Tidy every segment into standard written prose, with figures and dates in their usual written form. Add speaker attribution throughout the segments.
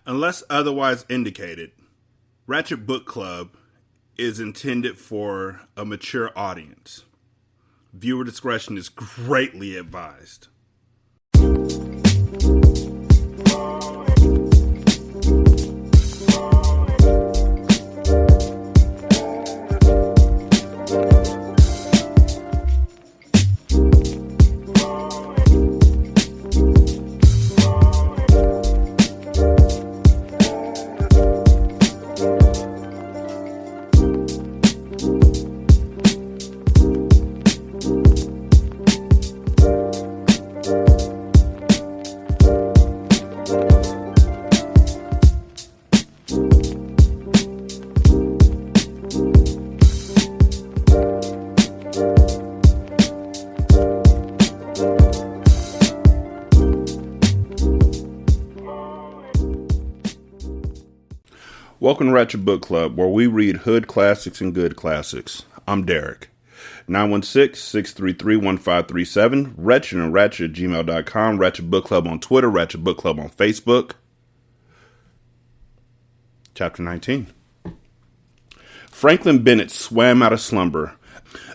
Speaker 1: Unless otherwise indicated, Ratchet Book Club is intended for a mature audience. Viewer discretion is greatly advised. Welcome to Ratchet Book Club, where we read hood classics and good classics. I'm Derek. 916-633-1537, Ratchet and Ratchet at gmail.com, Ratchet Book Club on Twitter, Ratchet Book Club on Facebook. Chapter 19. Franklin Bennett swam out of slumber,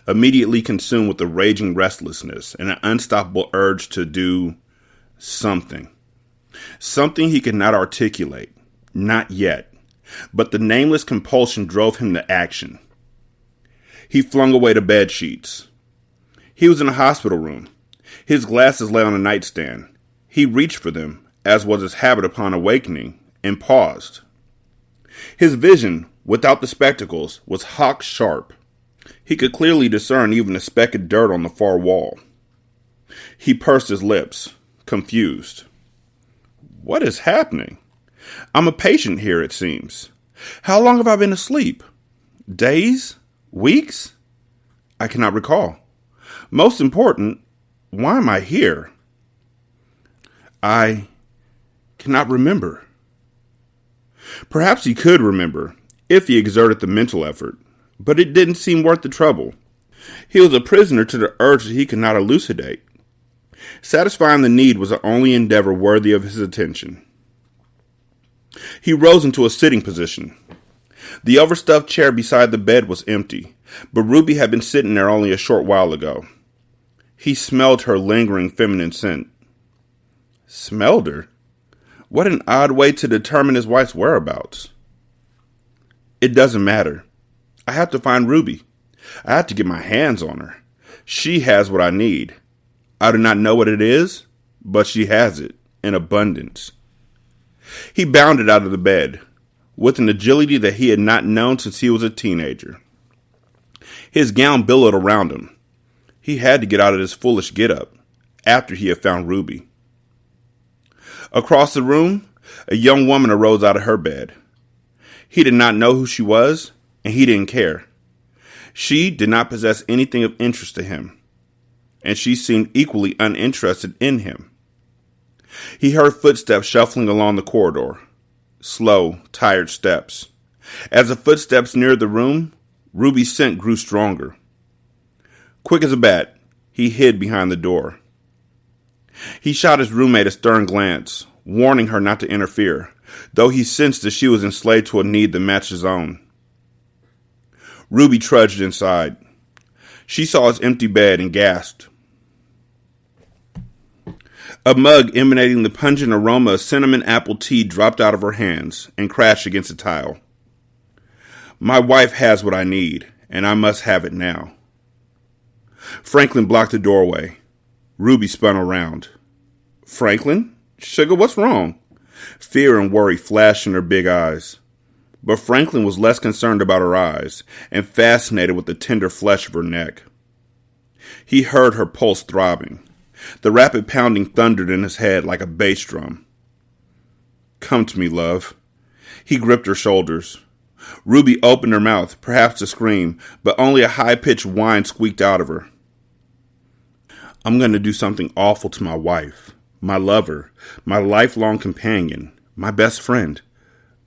Speaker 1: immediately consumed with a raging restlessness and an unstoppable urge to do something. Something he could not articulate. Not yet. But the nameless compulsion drove him to action. He flung away the bed sheets. He was in a hospital room. His glasses lay on a nightstand. He reached for them, as was his habit upon awakening, and paused. His vision, without the spectacles, was hawk sharp. He could clearly discern even a speck of dirt on the far wall. He pursed his lips, confused. What is happening? I'm a patient here, it seems. How long have I been asleep? Days? Weeks? I cannot recall. Most important, why am I here? I cannot remember. Perhaps he could remember, if he exerted the mental effort, but it didn't seem worth the trouble. He was a prisoner to the urge that he could not elucidate. Satisfying the need was the only endeavor worthy of his attention. He rose into a sitting position. The overstuffed chair beside the bed was empty, but Ruby had been sitting there only a short while ago. He smelled her lingering feminine scent. Smelled her? What an odd way to determine his wife's whereabouts. It doesn't matter. I have to find Ruby. I have to get my hands on her. She has what I need. I do not know what it is, but she has it in abundance. He bounded out of the bed, with an agility that he had not known since he was a teenager. His gown billowed around him. He had to get out of this foolish get-up, after he had found Ruby. Across the room, a young woman arose out of her bed. He did not know who she was, and he didn't care. She did not possess anything of interest to him, and she seemed equally uninterested in him. He heard footsteps shuffling along the corridor. Slow, tired steps. As the footsteps neared the room, Ruby's scent grew stronger. Quick as a bat, he hid behind the door. He shot his roommate a stern glance, warning her not to interfere, though he sensed that she was enslaved to a need that matched his own. Ruby trudged inside. She saw his empty bed and gasped. A mug emanating the pungent aroma of cinnamon apple tea dropped out of her hands and crashed against the tile. My wife has what I need, and I must have it now. Franklin blocked the doorway. Ruby spun around. Franklin? Sugar, what's wrong? Fear and worry flashed in her big eyes. But Franklin was less concerned about her eyes and fascinated with the tender flesh of her neck. He heard her pulse throbbing. The rapid pounding thundered in his head like a bass drum. Come to me, love. He gripped her shoulders. Ruby opened her mouth, perhaps to scream, but only a high-pitched whine squeaked out of her. I'm going to do something awful to my wife, my lover, my lifelong companion, my best friend.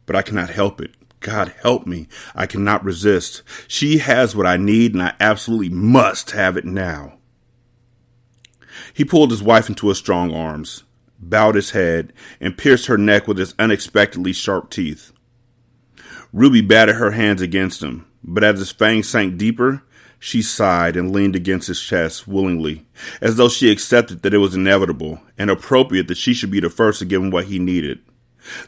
Speaker 1: But I cannot help it. God help me. I cannot resist. She has what I need, and I absolutely must have it now. He pulled his wife into his strong arms. bowed his head, and pierced her neck with his unexpectedly sharp teeth. Ruby batted her hands against him, but as his fangs sank deeper, she sighed and leaned against his chest willingly, as though she accepted that it was inevitable and appropriate that she should be the first to give him what he needed.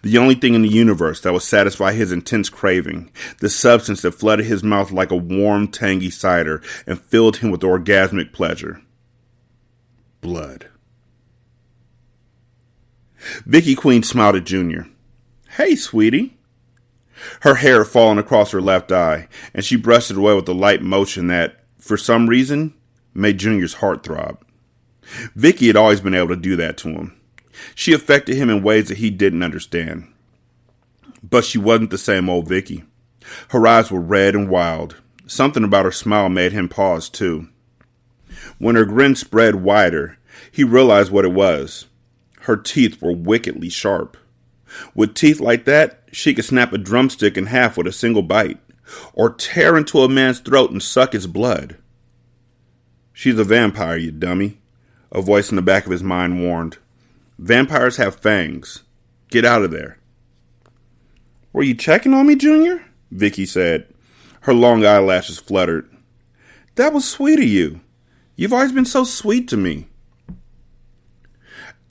Speaker 1: The only thing in the universe that would satisfy his intense craving, the substance that flooded his mouth like a warm, tangy cider and filled him with orgasmic pleasure. Blood. Vicky Queen smiled at Junior. "Hey, sweetie." Her hair had fallen across her left eye, and she brushed it away with a light motion that, for some reason, made Junior's heart throb. Vicky had always been able to do that to him. She affected him in ways that he didn't understand. But she wasn't the same old Vicky. Her eyes were red and wild. Something about her smile made him pause, too. When her grin spread wider, he realized what it was. Her teeth were wickedly sharp. With teeth like that, she could snap a drumstick in half with a single bite, or tear into a man's throat and suck his blood. "She's a vampire, you dummy," a voice in the back of his mind warned. "Vampires have fangs. Get out of there." "Were you checking on me, Junior?" Vicky said. Her long eyelashes fluttered. "That was sweet of you. You've always been so sweet to me."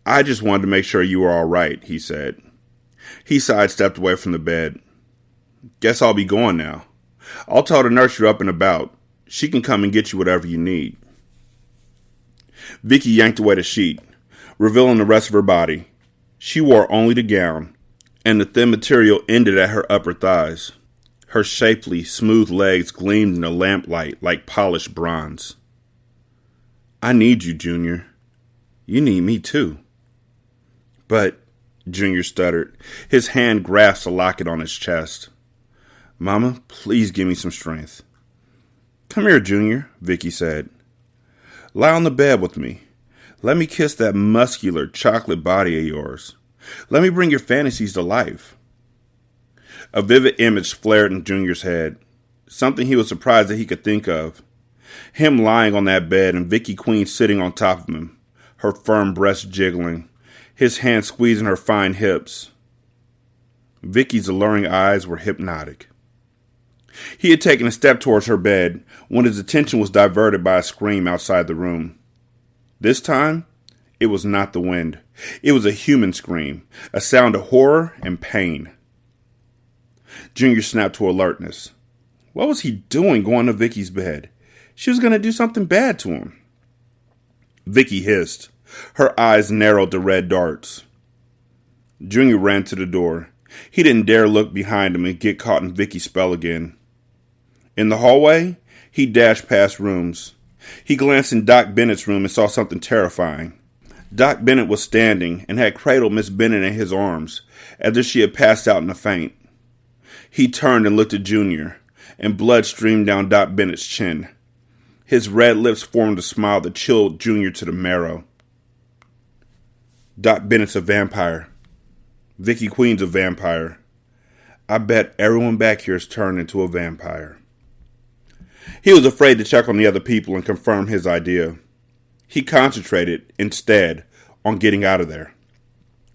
Speaker 1: "I just wanted to make sure you were all right," he said. He sidestepped away from the bed. "Guess I'll be going now. I'll tell the nurse you're up and about. She can come and get you whatever you need." Vicky yanked away the sheet, revealing the rest of her body. She wore only the gown, and the thin material ended at her upper thighs. Her shapely, smooth legs gleamed in the lamplight like polished bronze. "I need you, Junior. You need me, too." "But," Junior stuttered. His hand grasped a locket on his chest. "Mama, please give me some strength." "Come here, Junior," Vicky said. "Lie on the bed with me. Let me kiss that muscular, chocolate body of yours. Let me bring your fantasies to life." A vivid image flared in Junior's head, something he was surprised that he could think of. Him lying on that bed and Vicky Queen sitting on top of him, her firm breast jiggling, his hand squeezing her fine hips. Vicky's alluring eyes were hypnotic. He had taken a step towards her bed when his attention was diverted by a scream outside the room. This time, it was not the wind. It was a human scream, a sound of horror and pain. Junior snapped to alertness. What was he doing going to Vicky's bed? She was going to do something bad to him. Vicky hissed. Her eyes narrowed to red darts. Junior ran to the door. He didn't dare look behind him and get caught in Vicky's spell again. In the hallway, he dashed past rooms. He glanced in Doc Bennett's room and saw something terrifying. Doc Bennett was standing and had cradled Miss Bennett in his arms, as if she had passed out in a faint. He turned and looked at Junior, and blood streamed down Doc Bennett's chin. His red lips formed a smile that chilled Junior to the marrow. Doc Bennett's a vampire. Vicky Queen's a vampire. I bet everyone back here is turned into a vampire. He was afraid to check on the other people and confirm his idea. He concentrated, instead, on getting out of there.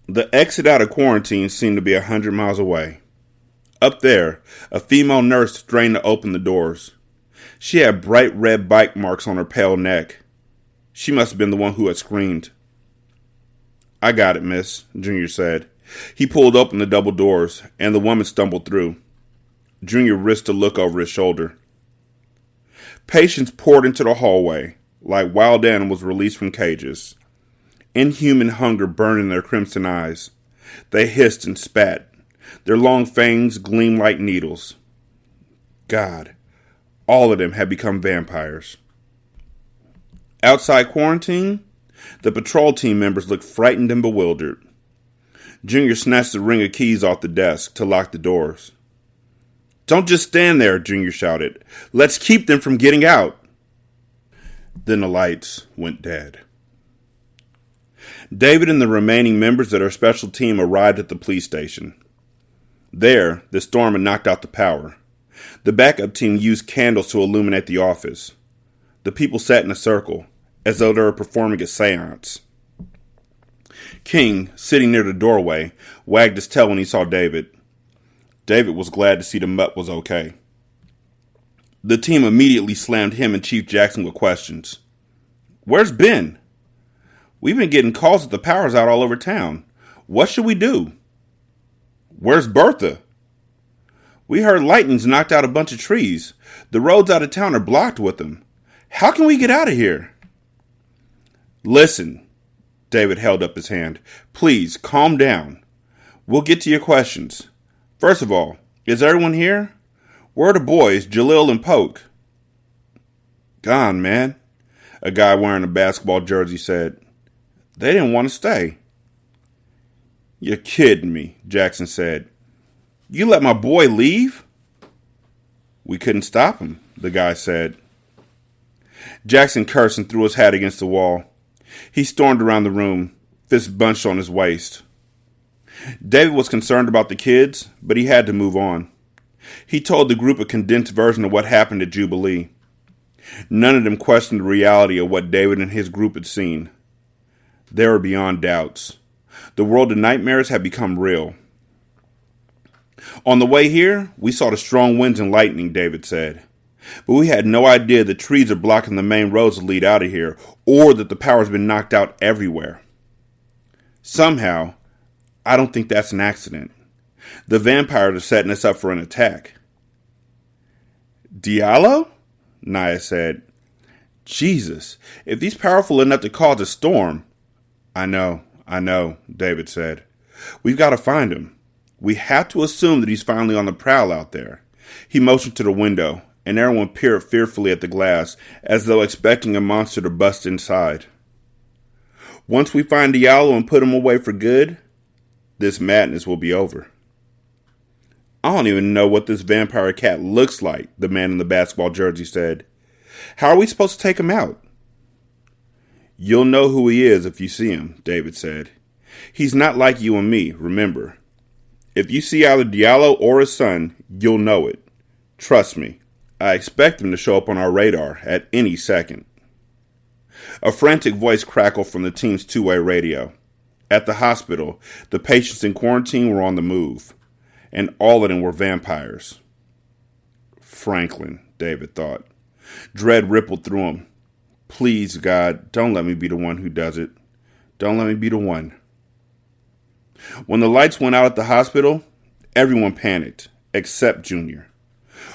Speaker 1: The exit out of quarantine seemed to be 100 miles away. Up there, a female nurse strained to open the doors. She had bright red bite marks on her pale neck. She must have been the one who had screamed. I got it, miss, Junior said. He pulled open the double doors, and the woman stumbled through. Junior risked a look over his shoulder. Patients poured into the hallway, like wild animals released from cages. Inhuman hunger burned in their crimson eyes. They hissed and spat. Their long fangs gleamed like needles. God, all of them had become vampires. Outside quarantine, the patrol team members looked frightened and bewildered. Junior snatched the ring of keys off the desk to lock the doors. Don't just stand there, Junior shouted. Let's keep them from getting out. Then the lights went dead. David and the remaining members of their special team arrived at the police station. There, the storm had knocked out the power. The backup team used candles to illuminate the office. The people sat in a circle, as though they were performing a seance. King, sitting near the doorway, wagged his tail when he saw David. David was glad to see the mutt was okay. The team immediately slammed him and Chief Jackson with questions. "Where's Ben? We've been getting calls that the power's out all over town. What should we do? Where's Bertha? We heard lightning's knocked out a bunch of trees. The roads out of town are blocked with them. How can we get out of here?" "Listen," David held up his hand. "Please, calm down. We'll get to your questions. First of all, is everyone here? Where are the boys, Jalil and Poke?" "Gone, man," a guy wearing a basketball jersey said. "They didn't want to stay." "You're kidding me," Jackson said. "You let my boy leave?" "We couldn't stop him," the guy said. Jackson cursed and threw his hat against the wall. He stormed around the room, fists bunched on his waist. David was concerned about the kids, but he had to move on. He told the group a condensed version of what happened at Jubilee. None of them questioned the reality of what David and his group had seen. They were beyond doubts. The world of nightmares had become real. "On the way here, we saw the strong winds and lightning," David said. "But we had no idea the trees are blocking the main roads that lead out of here, or that the power's been knocked out everywhere. Somehow, I don't think that's an accident. The vampires are setting us up for an attack." "Diallo?" Naya said. "Jesus, if he's powerful enough to cause a storm." I know, David said. "We've got to find him. We have to assume that he's finally on the prowl out there." He motioned to the window, and everyone peered fearfully at the glass, as though expecting a monster to bust inside. "Once we find Diallo and put him away for good, this madness will be over." "I don't even know what this vampire cat looks like," the man in the basketball jersey said. "How are we supposed to take him out?" "You'll know who he is if you see him," David said. "He's not like you and me, remember. If you see either Diallo or his son, you'll know it. Trust me, I expect him to show up on our radar at any second." A frantic voice crackled from the team's two-way radio. At the hospital, the patients in quarantine were on the move, and all of them were vampires. Franklin, David thought. Dread rippled through him. Please, God, don't let me be the one who does it. Don't let me be the one. When the lights went out at the hospital, everyone panicked, except Junior.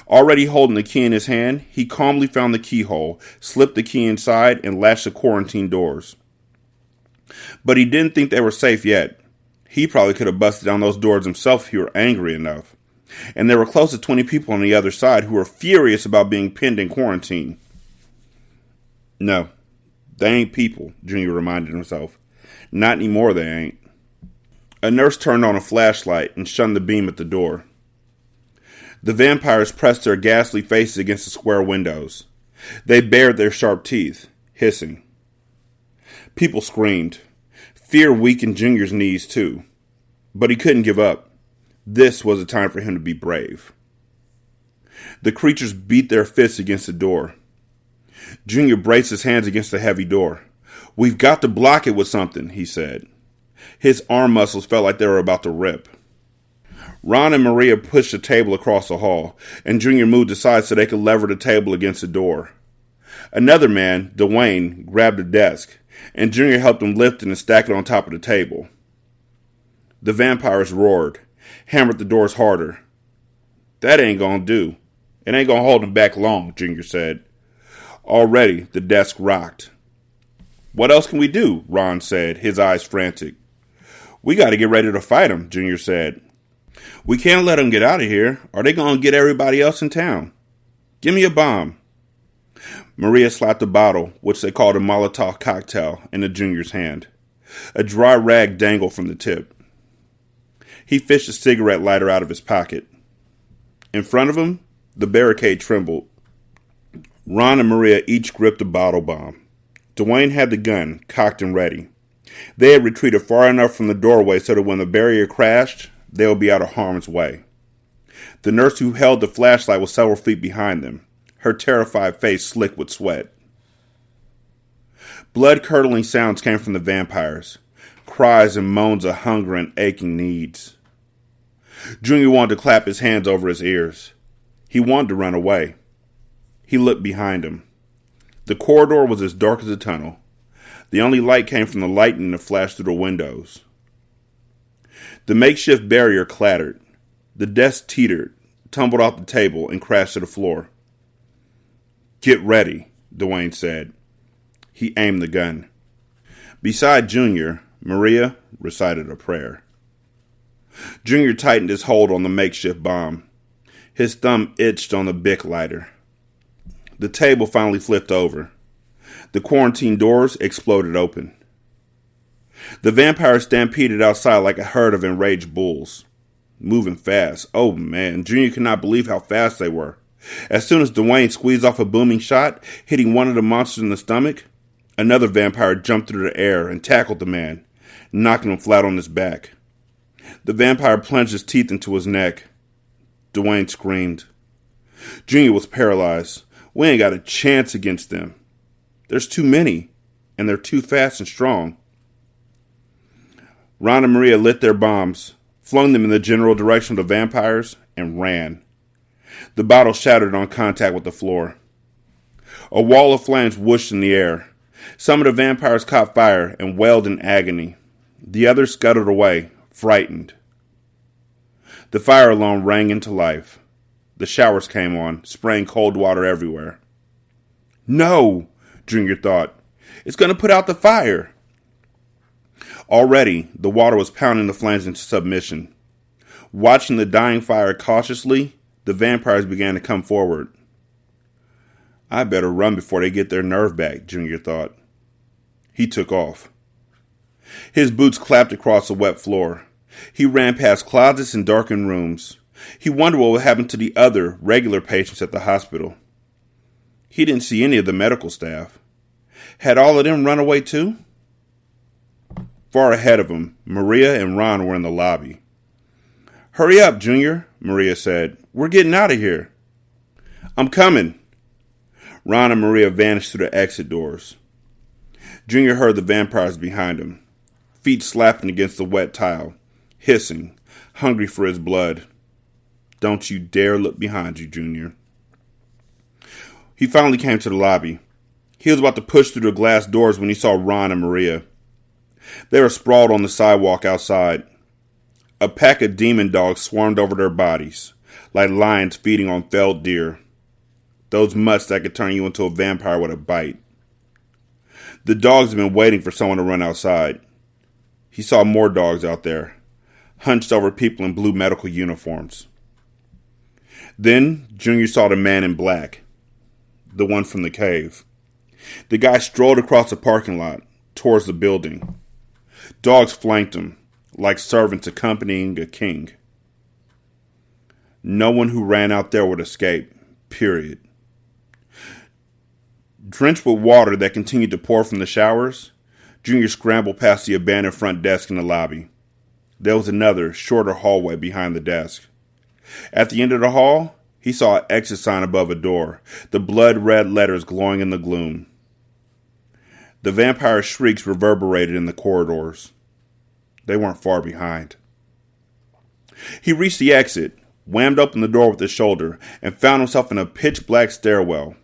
Speaker 1: Already holding the key in his hand, he calmly found the keyhole, slipped the key inside, and latched the quarantine doors. But he didn't think they were safe yet. He probably could have busted down those doors himself if he were angry enough. And there were close to 20 people on the other side who were furious about being pinned in quarantine. No, they ain't people, Junior reminded himself. Not anymore, they ain't. A nurse turned on a flashlight and shunned the beam at the door. The vampires pressed their ghastly faces against the square windows. They bared their sharp teeth, hissing. People screamed. Fear weakened Junior's knees, too. But he couldn't give up. This was a time for him to be brave. The creatures beat their fists against the door. Junior braced his hands against the heavy door. We've got to block it with something, he said. His arm muscles felt like they were about to rip. Ron and Maria pushed the table across the hall, and Junior moved aside so they could lever the table against the door. Another man, Dwayne, grabbed a desk, and Junior helped him lift it and stack it on top of the table. The vampires roared, hammered the doors harder. That ain't gonna do. It ain't gonna hold him back long, Junior said. Already, the desk rocked. What else can we do? Ron said, his eyes frantic. We gotta get ready to fight him, Junior said. We can't let him get out of here, or they gonna get everybody else in town. Give me a bomb. Maria slapped a bottle, which they called a Molotov cocktail, into Junior's hand. A dry rag dangled from the tip. He fished a cigarette lighter out of his pocket. In front of him, the barricade trembled. Ron and Maria each gripped a bottle bomb. Dwayne had the gun, cocked and ready. They had retreated far enough from the doorway so that when the barrier crashed, they would be out of harm's way. The nurse who held the flashlight was several feet behind them, her terrified face slick with sweat. Blood-curdling sounds came from the vampires. cries and moans of hunger and aching needs. Junior wanted to clap his hands over his ears. He wanted to run away. He looked behind him. The corridor was as dark as a tunnel. The only light came from the lightning that flashed through the windows. The makeshift barrier clattered. The desk teetered, tumbled off the table, and crashed to the floor. "Get ready," Dwayne said. He aimed the gun. Beside Junior, Maria recited a prayer. Junior tightened his hold on the makeshift bomb. His thumb itched on the Bic lighter. The table finally flipped over. The quarantine doors exploded open. The vampires stampeded outside like a herd of enraged bulls. Moving fast. Oh man, Junior could not believe how fast they were. As soon as Dwayne squeezed off a booming shot, hitting one of the monsters in the stomach, another vampire jumped through the air and tackled the man, knocking him flat on his back. The vampire plunged his teeth into his neck. Dwayne screamed. Junior was paralyzed. We ain't got a chance against them. There's too many, and they're too fast and strong. Ron and Maria lit their bombs, flung them in the general direction of the vampires, and ran. The bottle shattered on contact with the floor. A wall of flames whooshed in the air. Some of the vampires caught fire and wailed in agony. The others scuttled away, frightened. The fire alarm rang into life. The showers came on, spraying cold water everywhere. No, Junior thought. It's going to put out the fire. Already, the water was pounding the flames into submission. Watching the dying fire cautiously, the vampires began to come forward. I better run before they get their nerve back, Junior thought. He took off. His boots clapped across the wet floor. He ran past closets and darkened rooms. He wondered what would happen to the other, regular patients at the hospital. He didn't see any of the medical staff. Had all of them run away too? Far ahead of him, Maria and Ron were in the lobby. Hurry up, Junior, Maria said. We're getting out of here. I'm coming. Ron and Maria vanished through the exit doors. Junior heard the vampires behind him, feet slapping against the wet tile, hissing, hungry for his blood. Don't you dare look behind you, Junior. He finally came to the lobby. He was about to push through the glass doors when he saw Ron and Maria. They were sprawled on the sidewalk outside. A pack of demon dogs swarmed over their bodies, like lions feeding on felled deer. Those mutts that could turn you into a vampire with a bite. The dogs had been waiting for someone to run outside. He saw more dogs out there, hunched over people in blue medical uniforms. Then Junior saw the man in black, the one from the cave. The guy strolled across the parking lot, towards the building. Dogs flanked him, like servants accompanying a king. No one who ran out there would escape, period. Drenched with water that continued to pour from the showers, Junior scrambled past the abandoned front desk in the lobby. There was another, shorter hallway behind the desk. At the end of the hall, he saw an exit sign above a door, the blood-red letters glowing in the gloom. The vampire shrieks reverberated in the corridors. They weren't far behind. He reached the exit, whammed open the door with his shoulder, and found himself in a pitch-black stairwell.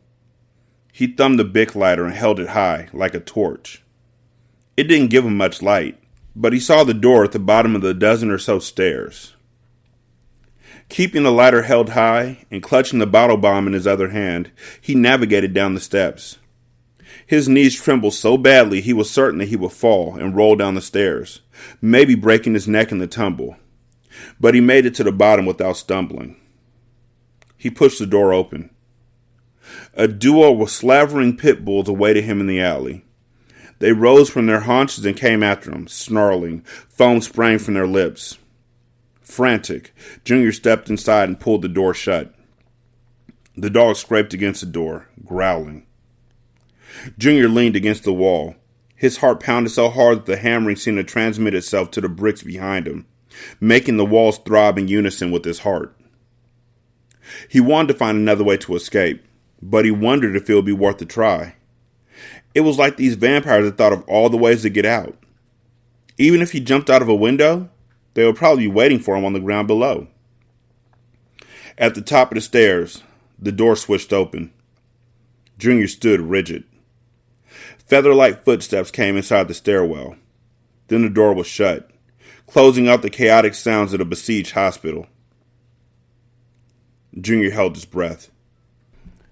Speaker 1: He thumbed the Bic lighter and held it high, like a torch. It didn't give him much light, but he saw the door at the bottom of the dozen or so stairs. Keeping the lighter held high and clutching the bottle bomb in his other hand, he navigated down the steps. His knees trembled so badly he was certain that he would fall and roll down the stairs, maybe breaking his neck in the tumble. But he made it to the bottom without stumbling. He pushed the door open. A duo of slavering pit bulls awaited him in the alley. They rose from their haunches and came after him, snarling, foam spraying from their lips. Frantic, Junior stepped inside and pulled the door shut. The dog scraped against the door, growling. Junior leaned against the wall. His heart pounded so hard that the hammering seemed to transmit itself to the bricks behind him, making the walls throb in unison with his heart. He wanted to find another way to escape, but he wondered if it would be worth a try. It was like these vampires had thought of all the ways to get out. Even if he jumped out of a window, they would probably be waiting for him on the ground below. At the top of the stairs, the door switched open. Junior stood rigid. Feather-like footsteps came inside the stairwell. Then the door was shut, closing out the chaotic sounds of the besieged hospital. Junior held his breath.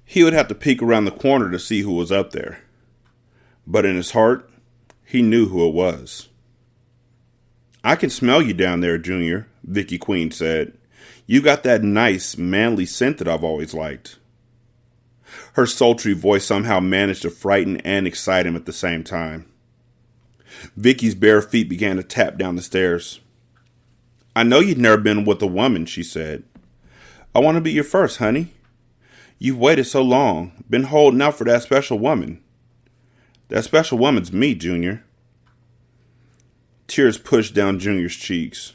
Speaker 1: He would have to peek around the corner to see who was up there. But in his heart, he knew who it was. "I can smell you down there, Junior," Vicky Queen said. "You got that nice, manly scent that I've always liked." Her sultry voice somehow managed to frighten and excite him at the same time. Vicky's bare feet began to tap down the stairs. "I know you've never been with a woman," she said. "I want to be your first, honey. You've waited so long, been holding out for that special woman. That special woman's me, Junior." Tears pushed down Junior's cheeks.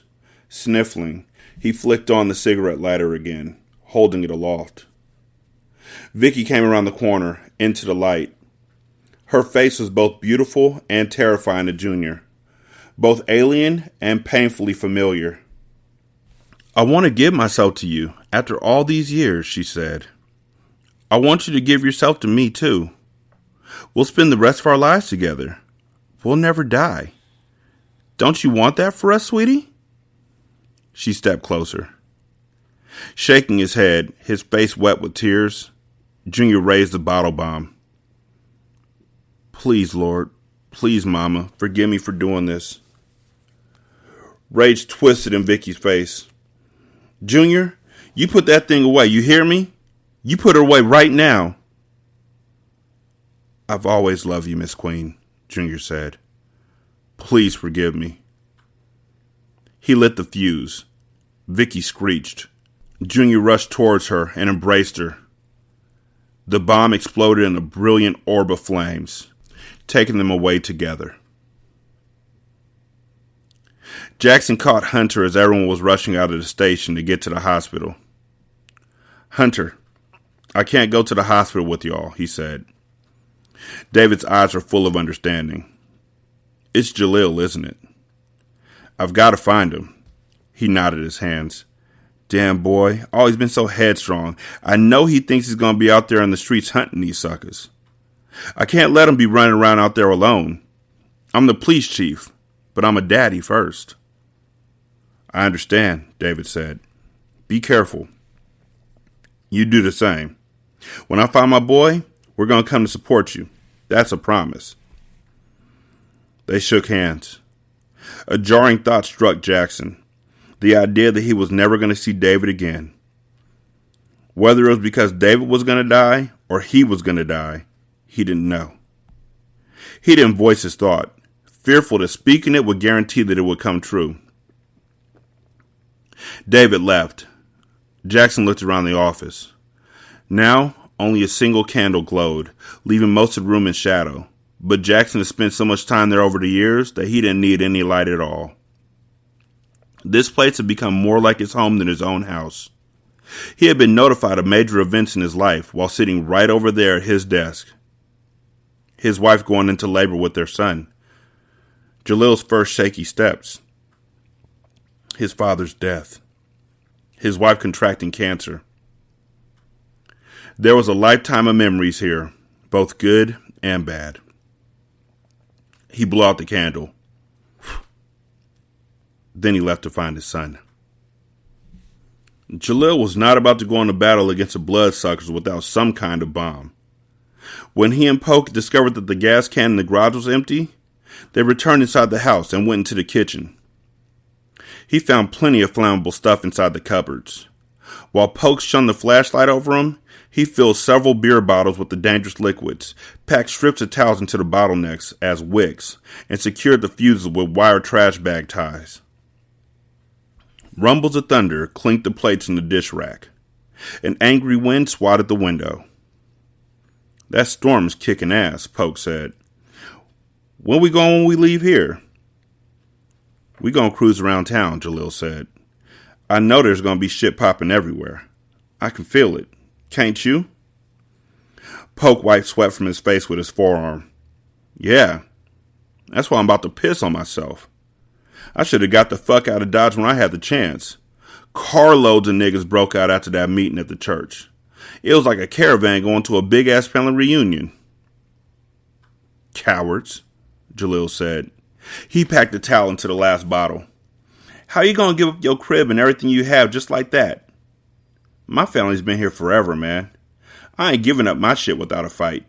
Speaker 1: Sniffling, he flicked on the cigarette lighter again, holding it aloft. Vicky came around the corner, into the light. Her face was both beautiful and terrifying to Junior, both alien and painfully familiar. "I want to give myself to you after all these years," she said. "I want you to give yourself to me, too. We'll spend the rest of our lives together. We'll never die. Don't you want that for us, sweetie?" She stepped closer. Shaking his head, his face wet with tears, Junior raised the bottle bomb. "Please, Lord, please, Mama, forgive me for doing this." Rage twisted in Vicky's face. "Junior, you put that thing away, you hear me? You put her away right now." "I've always loved you, Miss Queen," Junior said. "Please forgive me." He lit the fuse. Vicky screeched. Junior rushed towards her and embraced her. The bomb exploded in a brilliant orb of flames, taking them away together. Jackson caught Hunter as everyone was rushing out of the station to get to the hospital. "Hunter, I can't go to the hospital with y'all," he said. David's eyes were full of understanding. "It's Jalil, isn't it? I've got to find him." He nodded his hands. "Damn boy, always been so headstrong. I know he thinks he's going to be out there in the streets hunting these suckers. I can't let him be running around out there alone. I'm the police chief, but I'm a daddy first." "I understand," David said. "Be careful. You do the same. When I find my boy, we're going to come to support you. That's a promise." They shook hands. A jarring thought struck Jackson. The idea that he was never going to see David again. Whether it was because David was going to die or he was going to die, he didn't know. He didn't voice his thought, fearful that speaking it would guarantee that it would come true. David left. Jackson looked around the office. Now, only a single candle glowed, leaving most of the room in shadow. But Jackson had spent so much time there over the years that he didn't need any light at all. This place had become more like his home than his own house. He had been notified of major events in his life while sitting right over there at his desk. His wife going into labor with their son. Jalil's first shaky steps. His father's death. His wife contracting cancer. There was a lifetime of memories here, both good and bad. He blew out the candle. Then he left to find his son. Jalil was not about to go into battle against the bloodsuckers without some kind of bomb. When he and Polk discovered that the gas can in the garage was empty, they returned inside the house and went into the kitchen. He found plenty of flammable stuff inside the cupboards. While Polk shone the flashlight over him, he filled several beer bottles with the dangerous liquids, packed strips of towels into the bottlenecks as wicks, and secured the fuses with wire trash bag ties. Rumbles of thunder clinked the plates in the dish rack. An angry wind swatted the window. "That storm's kicking ass," Polk said. "When we going when we leave here?" "We gonna cruise around town," Jalil said. "I know there's gonna be shit popping everywhere. I can feel it. Can't you?" Polk wiped sweat from his face with his forearm. "Yeah. That's why I'm about to piss on myself. I should have got the fuck out of Dodge when I had the chance. Carloads of niggas broke out after that meeting at the church. It was like a caravan going to a big-ass family reunion. Cowards, Jalil said. He packed the towel into the last bottle. How you gonna give up your crib and everything you have just like that? My family's been here forever, man. I ain't giving up my shit without a fight.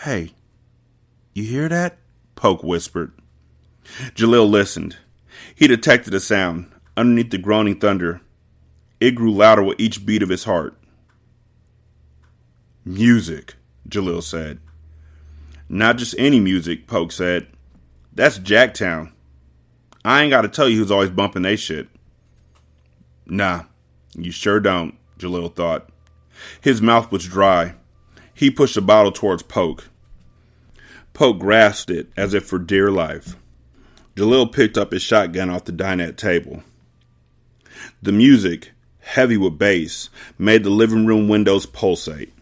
Speaker 1: Hey, you hear that? Poke whispered. Jalil listened. He detected a sound underneath the groaning thunder. It grew louder with each beat of his heart. Music, Jalil said. Not just any music, Poke said. That's Jacktown. I ain't got to tell you who's always bumping they shit. Nah, you sure don't, Jalil thought. His mouth was dry. He pushed the bottle towards Poke. Poke grasped it as if for dear life. Jalil picked up his shotgun off the dinette table. The music, heavy with bass, made the living room windows pulsate.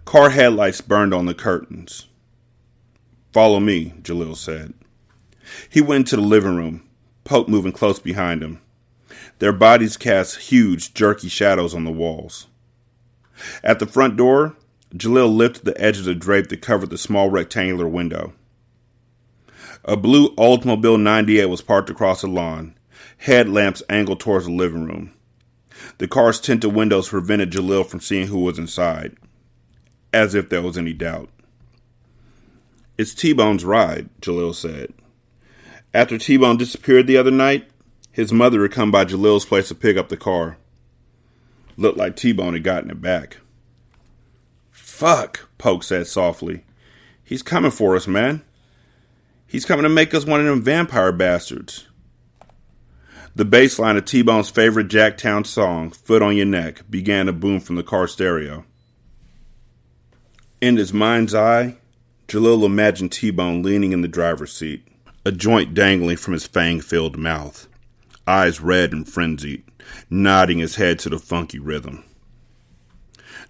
Speaker 1: Car headlights burned on the curtains. Follow me, Jalil said. He went into the living room, Poke moving close behind him. Their bodies cast huge, jerky shadows on the walls. At the front door, Jalil lifted the edge of the drape that covered the small rectangular window. A blue Oldsmobile 98 was parked across the lawn, headlamps angled towards the living room. The car's tinted windows prevented Jalil from seeing who was inside, as if there was any doubt. It's T-Bone's ride, Jalil said. After T-Bone disappeared the other night, his mother had come by Jalil's place to pick up the car. Looked like T-Bone had gotten it back. Fuck, Poke said softly. He's coming for us, man. He's coming to make us one of them vampire bastards. The bass line of T-Bone's favorite Jacktown song, Foot on Your Neck, began to boom from the car stereo. In his mind's eye, Jalil imagined T-Bone leaning in the driver's seat, a joint dangling from his fang-filled mouth, eyes red and frenzied, nodding his head to the funky rhythm.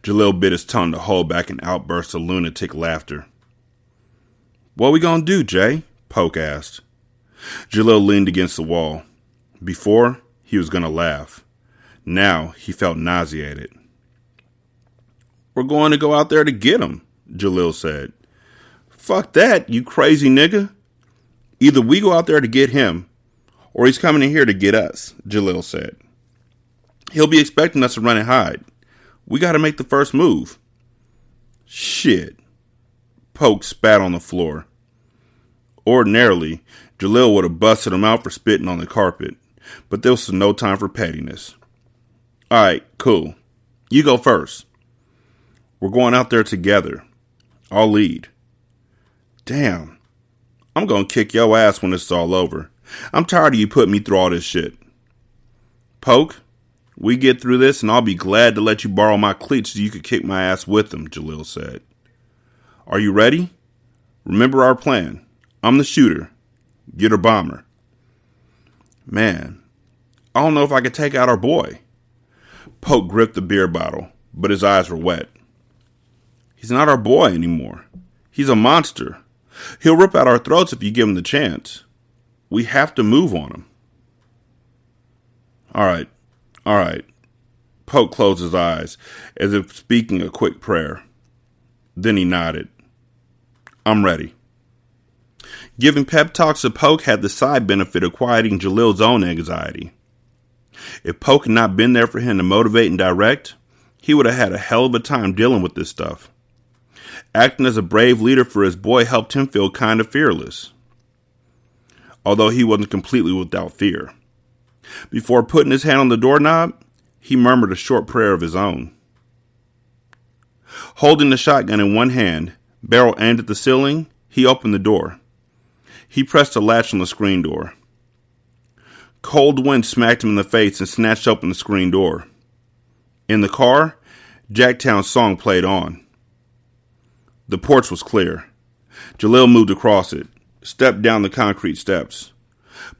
Speaker 1: Jalil bit his tongue to hold back an outburst of lunatic laughter. What we gonna do, Jay? Poke asked. Jalil leaned against the wall. Before, he was gonna laugh. Now, he felt nauseated. We're going to go out there to get him, Jalil said. Fuck that, you crazy nigga. Either we go out there to get him, or he's coming in here to get us, Jalil said. He'll be expecting us to run and hide. We gotta make the first move. Shit. Poke spat on the floor. Ordinarily, Jalil would have busted him out for spitting on the carpet, but there was no time for pettiness. Alright, cool. You go first. We're going out there together. I'll lead. Damn. I'm gonna kick your ass when it's all over. I'm tired of you putting me through all this shit. Poke, we get through this and I'll be glad to let you borrow my cleats so you could kick my ass with them, Jalil said. Are you ready? Remember our plan. I'm the shooter. You're the bomber. Man, I don't know if I could take out our boy. Poke gripped the beer bottle, but his eyes were wet. He's not our boy anymore. He's a monster. He'll rip out our throats if you give him the chance. We have to move on him. All right. Poke closed his eyes, as if speaking a quick prayer. Then he nodded. I'm ready. Giving pep talks to Poke had the side benefit of quieting Jalil's own anxiety. If Poke had not been there for him to motivate and direct, he would have had a hell of a time dealing with this stuff. Acting as a brave leader for his boy helped him feel kind of fearless, although he wasn't completely without fear. Before putting his hand on the doorknob, he murmured a short prayer of his own. Holding the shotgun in one hand, barrel aimed at the ceiling, he opened the door. He pressed the latch on the screen door. Cold wind smacked him in the face and snatched open the screen door. In the car, Jacktown's song played on. The porch was clear. Jalil moved across it, stepped down the concrete steps.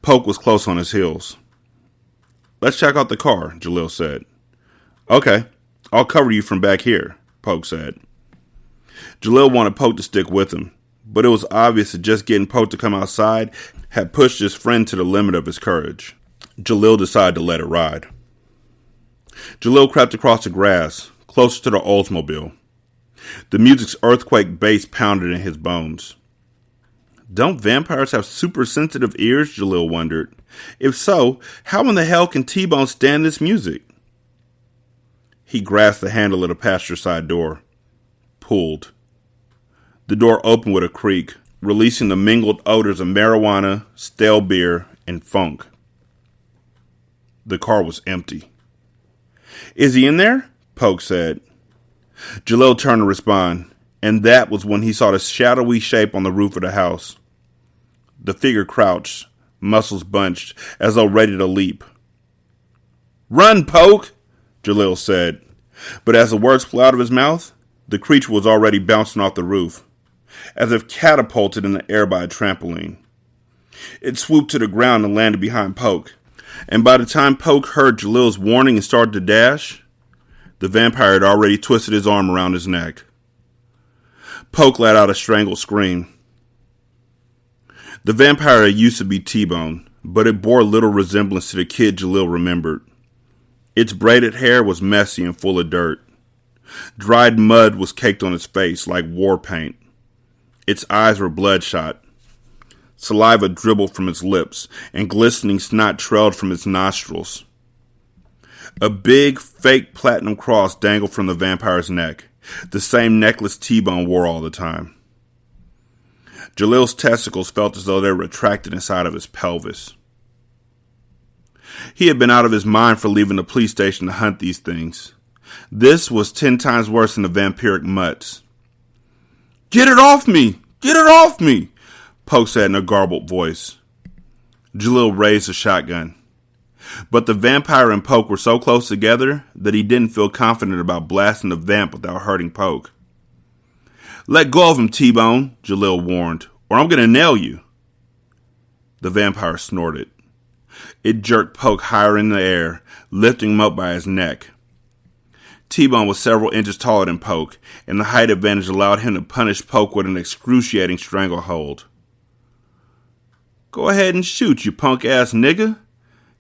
Speaker 1: Poke was close on his heels. Let's check out the car, Jalil said. Okay, I'll cover you from back here, Poke said. Jalil wanted Poke to stick with him, but it was obvious that just getting Poke to come outside had pushed his friend to the limit of his courage. Jalil decided to let it ride. Jalil crept across the grass, closer to the Oldsmobile. The music's earthquake bass pounded in his bones. Don't vampires have super sensitive ears? Jalil wondered. If so, how in the hell can T-Bone stand this music? He grasped the handle of the passenger side door. Pulled. The door opened with a creak, releasing the mingled odors of marijuana, stale beer, and funk. The car was empty. Is he in there? Poke said. Jalil turned to respond, and that was when he saw the shadowy shape on the roof of the house. The figure crouched, muscles bunched, as though ready to leap. Run, Poke! Jalil said. But as the words flew out of his mouth, the creature was already bouncing off the roof, as if catapulted in the air by a trampoline. It swooped to the ground and landed behind Poke, and by the time Poke heard Jalil's warning and started to dash, the vampire had already twisted his arm around his neck. Poke let out a strangled scream. The vampire used to be T-Bone, but it bore little resemblance to the kid Jalil remembered. Its braided hair was messy and full of dirt. Dried mud was caked on its face like war paint. Its eyes were bloodshot. Saliva dribbled from its lips, and glistening snot trailed from its nostrils. A big, fake platinum cross dangled from the vampire's neck, the same necklace T-Bone wore all the time. Jalil's testicles felt as though they were retracted inside of his pelvis. He had been out of his mind for leaving the police station to hunt these things. This was 10 times worse than the vampiric mutts. Get it off me! Get it off me! Poke said in a garbled voice. Jalil raised a shotgun. But the vampire and Poke were so close together that he didn't feel confident about blasting the vamp without hurting Poke. Let go of him, T-Bone, Jalil warned, or I'm going to nail you. The vampire snorted. It jerked Poke higher in the air, lifting him up by his neck. T-Bone was several inches taller than Poke, and the height advantage allowed him to punish Poke with an excruciating stranglehold. Go ahead and shoot, you punk-ass nigga,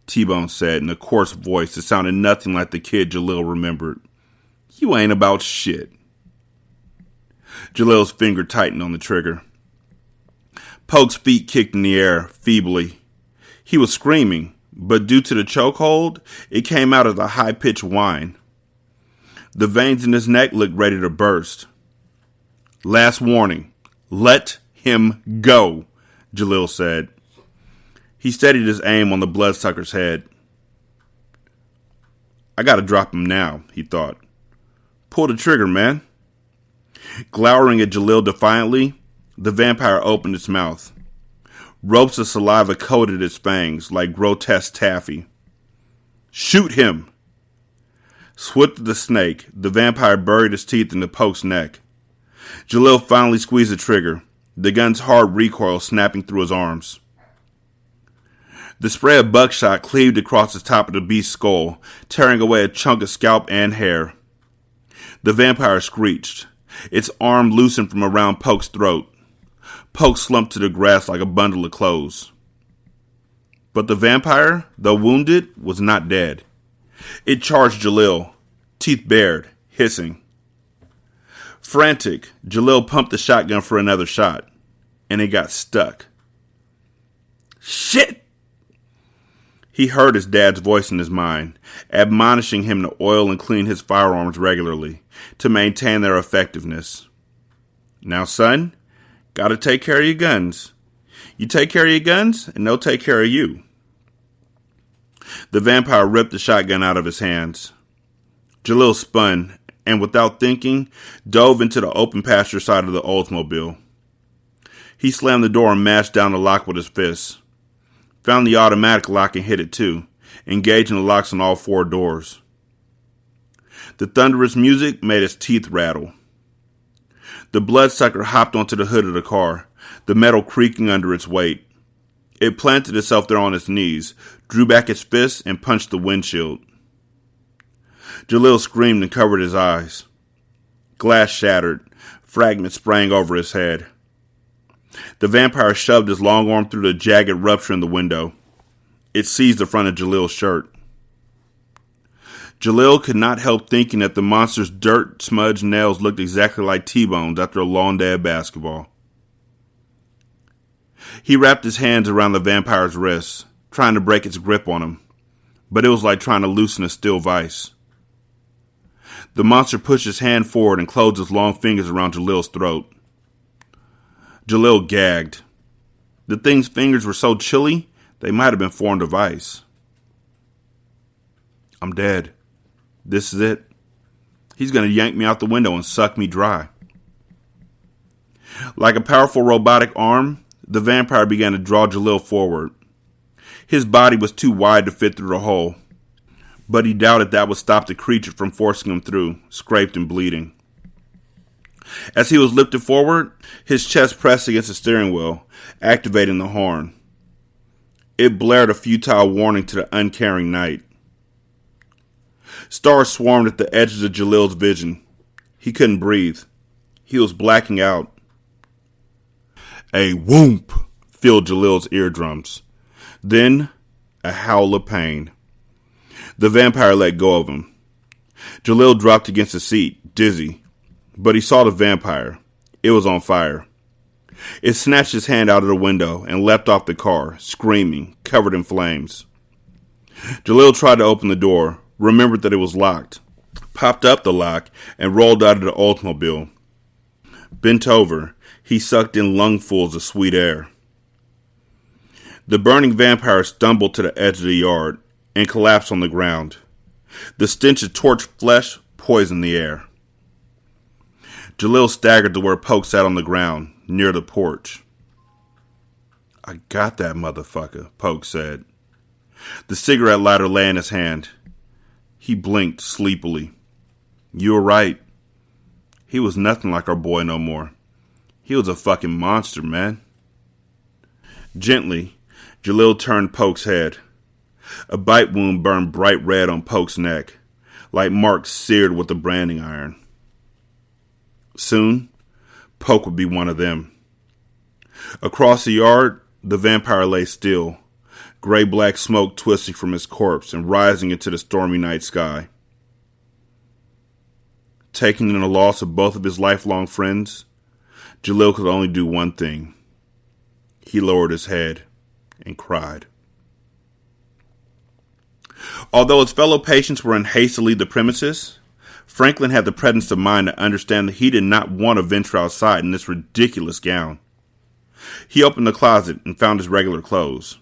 Speaker 1: T-Bone said in a coarse voice that sounded nothing like the kid Jalil remembered. You ain't about shit. Jalil's finger tightened on the trigger. Poke's feet kicked in the air, feebly. He was screaming, but due to the chokehold, it came out as a high-pitched whine. The veins in his neck looked ready to burst. Last warning. Let him go, Jalil said. He steadied his aim on the bloodsucker's head. I gotta drop him now, he thought. Pull the trigger, man. Glowering at Jalil defiantly, the vampire opened its mouth. Ropes of saliva coated its fangs like grotesque taffy. Shoot him! Swift as the snake, the vampire buried his teeth into Poke's neck. Jalil finally squeezed the trigger, the gun's hard recoil snapping through his arms. The spray of buckshot cleaved across the top of the beast's skull, tearing away a chunk of scalp and hair. The vampire screeched. Its arm loosened from around Poke's throat. Poke slumped to the grass like a bundle of clothes. But the vampire, though wounded, was not dead. It charged Jalil, teeth bared, hissing. Frantic, Jalil pumped the shotgun for another shot, and it got stuck. Shit! He heard his dad's voice in his mind, admonishing him to oil and clean his firearms regularly to maintain their effectiveness. Now, son, gotta take care of your guns. You take care of your guns, and they'll take care of you. The vampire ripped the shotgun out of his hands. Jalil spun, and without thinking, dove into the open passenger side of the Oldsmobile. He slammed the door and mashed down the lock with his fists. Found the automatic lock and hit it too, engaging the locks on all 4 doors. The thunderous music made his teeth rattle. The bloodsucker hopped onto the hood of the car, the metal creaking under its weight. It planted itself there on its knees, drew back its fists, and punched the windshield. Jalil screamed and covered his eyes. Glass shattered, fragments sprang over his head. The vampire shoved his long arm through the jagged rupture in the window. It seized the front of Jalil's shirt. Jalil could not help thinking that the monster's dirt-smudged nails looked exactly like T-bones after a long day of basketball. He wrapped his hands around the vampire's wrists, trying to break its grip on him, but it was like trying to loosen a steel vice. The monster pushed his hand forward and closed his long fingers around Jalil's throat. Jalil gagged. The thing's fingers were so chilly, they might have been formed of ice. I'm dead. This is it. He's going to yank me out the window and suck me dry. Like a powerful robotic arm, the vampire began to draw Jalil forward. His body was too wide to fit through the hole, but he doubted that would stop the creature from forcing him through, scraped and bleeding. As he was lifted forward, his chest pressed against the steering wheel, activating the horn. It blared a futile warning to the uncaring night. Stars swarmed at the edges of Jalil's vision. He couldn't breathe. He was blacking out. A whoomp filled Jalil's eardrums. Then, a howl of pain. The vampire let go of him. Jalil dropped against the seat, dizzy. But he saw the vampire. It was on fire. It snatched his hand out of the window and leapt off the car, screaming, covered in flames. Jalil tried to open the door, remembered that it was locked, popped up the lock, and rolled out of the Oldsmobile. Bent over, he sucked in lungfuls of sweet air. The burning vampire stumbled to the edge of the yard and collapsed on the ground. The stench of torched flesh poisoned the air. Jalil staggered to where Poke sat on the ground, near the porch. I got that motherfucker, Poke said. The cigarette lighter lay in his hand. He blinked sleepily. You were right. He was nothing like our boy no more. He was a fucking monster, man. Gently, Jalil turned Poke's head. A bite wound burned bright red on Poke's neck, like marks seared with a branding iron. Soon, Poke would be one of them. Across the yard, the vampire lay still, gray-black smoke twisting from his corpse and rising into the stormy night sky. Taking in the loss of both of his lifelong friends, Jalil could only do one thing. He lowered his head and cried. Although his fellow patients were in haste to leave the premises, Franklin had the presence of mind to understand that he did not want to venture outside in this ridiculous gown. He opened the closet and found his regular clothes.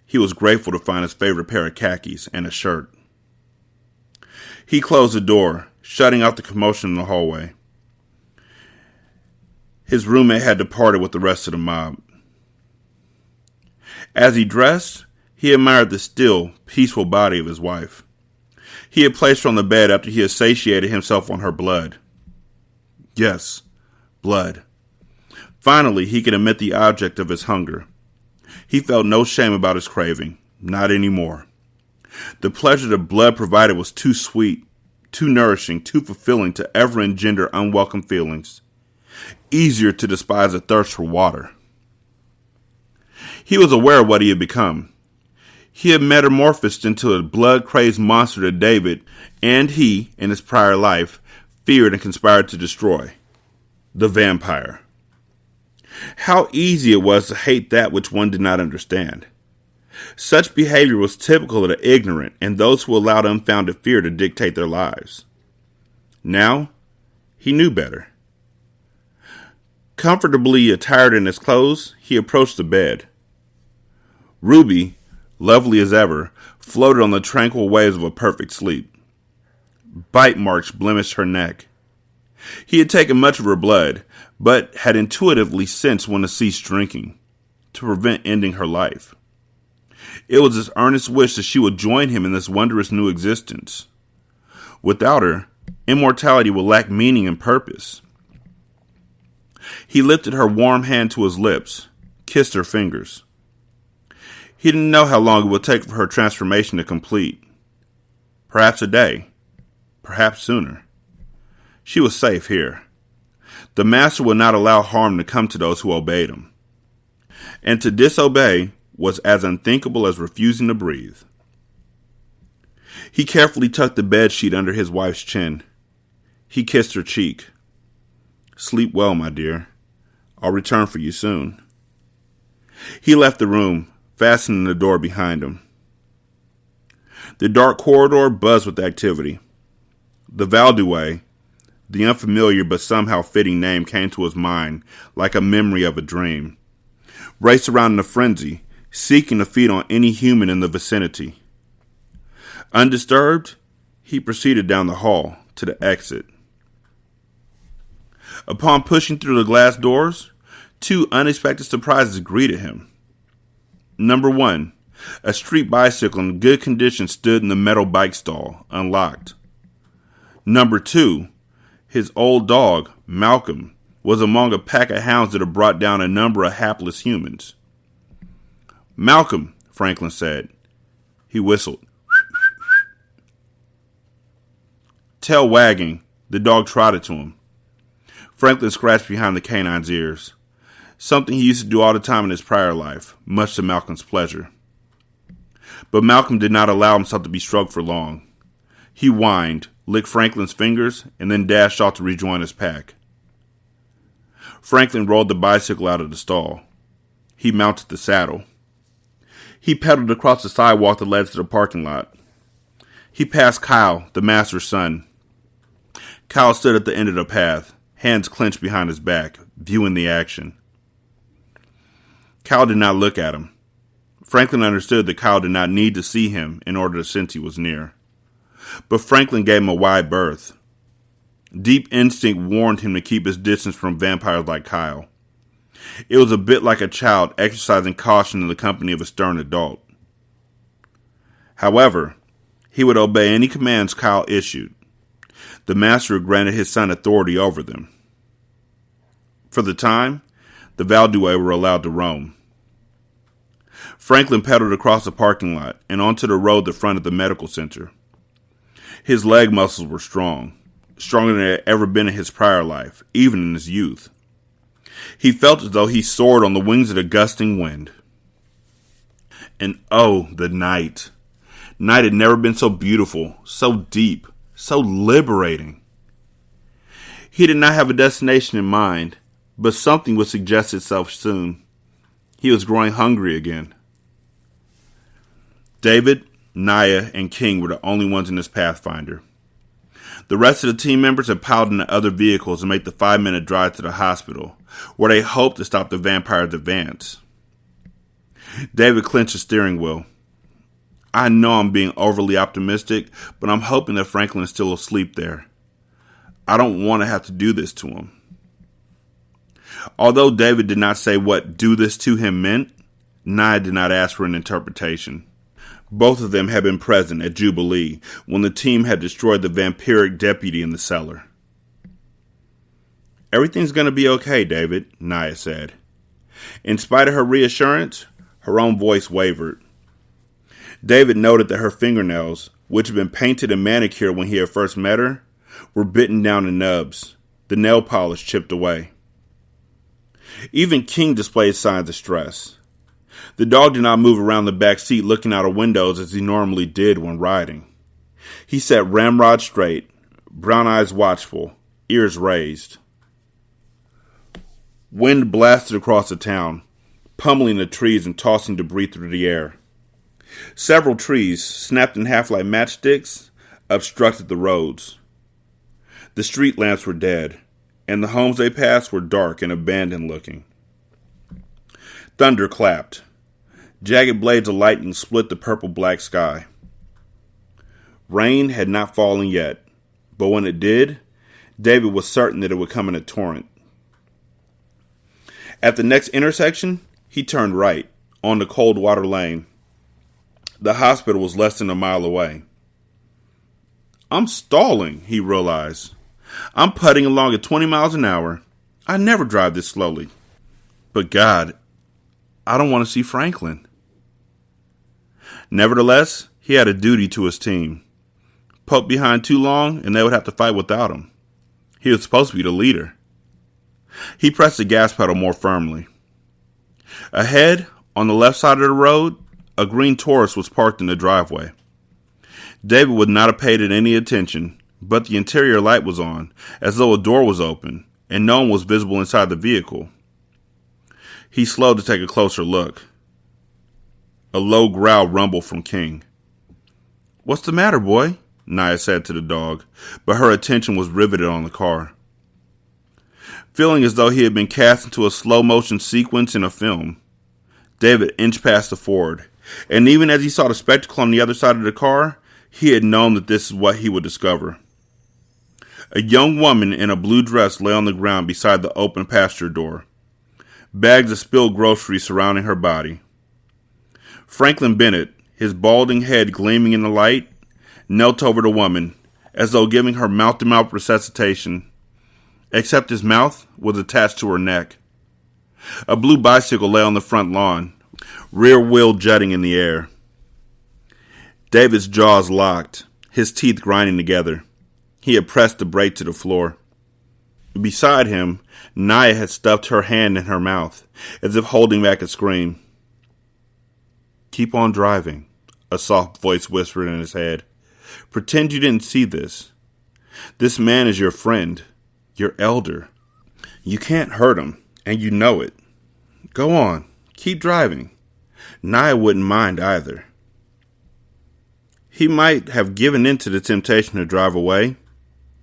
Speaker 1: He was grateful to find his favorite pair of khakis and a shirt. He closed the door, shutting out the commotion in the hallway. His roommate had departed with the rest of the mob. As he dressed, he admired the still, peaceful body of his wife. He had placed her on the bed after he had satiated himself on her blood. Yes, blood. Finally, he could admit the object of his hunger. He felt no shame about his craving, not anymore. The pleasure the blood provided was too sweet, too nourishing, too fulfilling to ever engender unwelcome feelings. Easier to despise a thirst for water. He was aware of what he had become. He had metamorphosed into a blood-crazed monster that David, and he, in his prior life, feared and conspired to destroy. The vampire. How easy it was to hate that which one did not understand. Such behavior was typical of the ignorant and those who allowed unfounded fear to dictate their lives. Now, he knew better. Comfortably attired in his clothes, he approached the bed. Ruby, lovely as ever, floated on the tranquil waves of a perfect sleep. Bite marks blemished her neck. He had taken much of her blood, but had intuitively sensed when to cease drinking, to prevent ending her life. It was his earnest wish that she would join him in this wondrous new existence. Without her, immortality would lack meaning and purpose. He lifted her warm hand to his lips, kissed her fingers. He didn't know how long it would take for her transformation to complete. Perhaps a day. Perhaps sooner. She was safe here. The master would not allow harm to come to those who obeyed him. And to disobey was as unthinkable as refusing to breathe. He carefully tucked the bedsheet under his wife's chin. He kissed her cheek. "Sleep well, my dear. I'll return for you soon." He left the room, fastening the door behind him. The dark corridor buzzed with activity. The Valdeway, the unfamiliar but somehow fitting name, came to his mind like a memory of a dream, raced around in a frenzy, seeking to feed on any human in the vicinity. Undisturbed, he proceeded down the hall to the exit. Upon pushing through the glass doors, two unexpected surprises greeted him. Number one, a street bicycle in good condition stood in the metal bike stall, unlocked. Number two, his old dog, Malcolm, was among a pack of hounds that had brought down a number of hapless humans. "Malcolm," Franklin said. He whistled. Tail wagging, the dog trotted to him. Franklin scratched behind the canine's ears, something he used to do all the time in his prior life, much to Malcolm's pleasure. But Malcolm did not allow himself to be stroked for long. He whined, licked Franklin's fingers, and then dashed off to rejoin his pack. Franklin rolled the bicycle out of the stall. He mounted the saddle. He pedaled across the sidewalk that led to the parking lot. He passed Kyle, the master's son. Kyle stood at the end of the path, hands clenched behind his back, viewing the action. Kyle did not look at him. Franklin understood that Kyle did not need to see him in order to sense he was near. But Franklin gave him a wide berth. Deep instinct warned him to keep his distance from vampires like Kyle. It was a bit like a child exercising caution in the company of a stern adult. However, he would obey any commands Kyle issued. The master granted his son authority over them. For the time, the Valdeway were allowed to roam. Franklin pedaled across the parking lot and onto the road that fronted the medical center. His leg muscles were strong, stronger than they had ever been in his prior life, even in his youth. He felt as though he soared on the wings of the gusting wind. And oh, the night. Night had never been so beautiful, so deep, so liberating. He did not have a destination in mind, but something would suggest itself soon. He was growing hungry again. David, Naya, and King were the only ones in his Pathfinder. The rest of the team members had piled into other vehicles and made the 5-minute drive to the hospital, where they hoped to stop the vampire's advance. David clenched the steering wheel. "I know I'm being overly optimistic, but I'm hoping that Franklin is still asleep there. I don't want to have to do this to him." Although David did not say what "do this to him" meant, Naya did not ask for an interpretation. Both of them had been present at Jubilee when the team had destroyed the vampiric deputy in the cellar. "Everything's going to be okay, David," Naya said. In spite of her reassurance, her own voice wavered. David noted that her fingernails, which had been painted and manicured when he had first met her, were bitten down to nubs, the nail polish chipped away. Even King displayed signs of stress. The dog did not move around the back seat looking out of windows as he normally did when riding. He sat ramrod straight, brown eyes watchful, ears raised. Wind blasted across the town, pummeling the trees and tossing debris through the air. Several trees, snapped in half like matchsticks, obstructed the roads. The street lamps were dead, and the homes they passed were dark and abandoned looking. Thunder clapped. Jagged blades of lightning split the purple-black sky. Rain had not fallen yet, but when it did, David was certain that it would come in a torrent. At the next intersection, he turned right, onto Coldwater Lane. The hospital was less than a mile away. "I'm stalling," he realized. "I'm putting along at 20 miles an hour. I never drive this slowly. But God, I don't want to see Franklin." Nevertheless, he had a duty to his team. Poke behind too long, and they would have to fight without him. He was supposed to be the leader. He pressed the gas pedal more firmly. Ahead, on the left side of the road, a green Taurus was parked in the driveway. David would not have paid it any attention, but the interior light was on, as though a door was open, and no one was visible inside the vehicle. He slowed to take a closer look. A low growl rumbled from King. "What's the matter, boy?" Naya said to the dog, but her attention was riveted on the car. Feeling as though he had been cast into a slow-motion sequence in a film, David inched past the Ford, and even as he saw the spectacle on the other side of the car, he had known that this is what he would discover. A young woman in a blue dress lay on the ground beside the open pasture door, bags of spilled groceries surrounding her body. Franklin Bennett, his balding head gleaming in the light, knelt over the woman, as though giving her mouth-to-mouth resuscitation, except his mouth was attached to her neck. A blue bicycle lay on the front lawn, rear wheel jutting in the air. David's jaws locked, his teeth grinding together. He had pressed the brake to the floor. Beside him, Naya had stuffed her hand in her mouth, as if holding back a scream. "Keep on driving," a soft voice whispered in his head. "Pretend you didn't see this. This man is your friend, your elder. You can't hurt him, and you know it. Go on, keep driving. Naya wouldn't mind either." He might have given in to the temptation to drive away,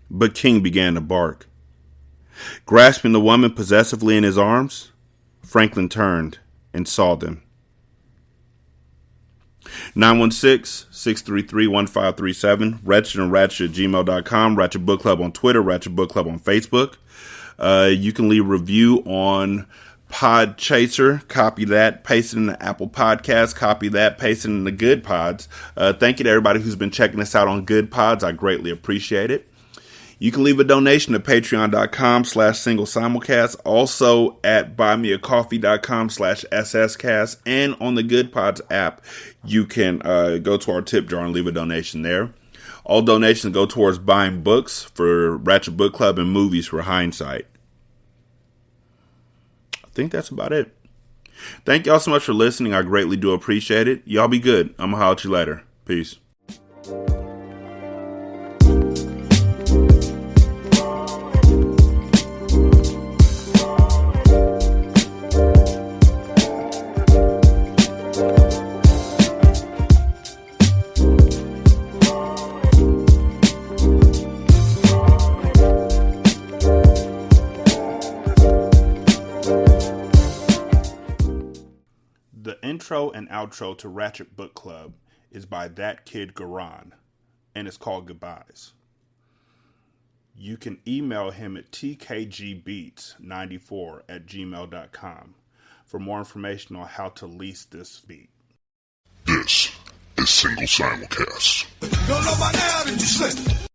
Speaker 1: but King began to bark. Grasping the woman possessively in his arms, Franklin turned and saw them. 916-633-1537, Ratchet and Ratchet at gmail.com, Ratchet Book Club on Twitter, Ratchet Book Club on Facebook. You can leave a review on Podchaser, copy that, paste it in the Apple Podcast, copy that, paste it in the Good Pods. Thank you to everybody who's been checking us out on Good Pods. I greatly appreciate it. You can leave a donation at patreon.com/singlesimulcast, also at buymeacoffee.com/sscast, and on the Good Pods app, you can go to our tip jar and leave a donation there. All donations go towards buying books for Ratchet Book Club and movies for Hindsight. I think that's about it. Thank y'all so much for listening. I greatly do appreciate it. Y'all be good. I'm going to holler at you later. Peace. The intro and outro to Ratchet Book Club is by That Kid Garan, and it's called Goodbyes. You can email him at tkgbeats94@gmail.com for more information on how to lease this beat.
Speaker 2: This is Single Simulcast.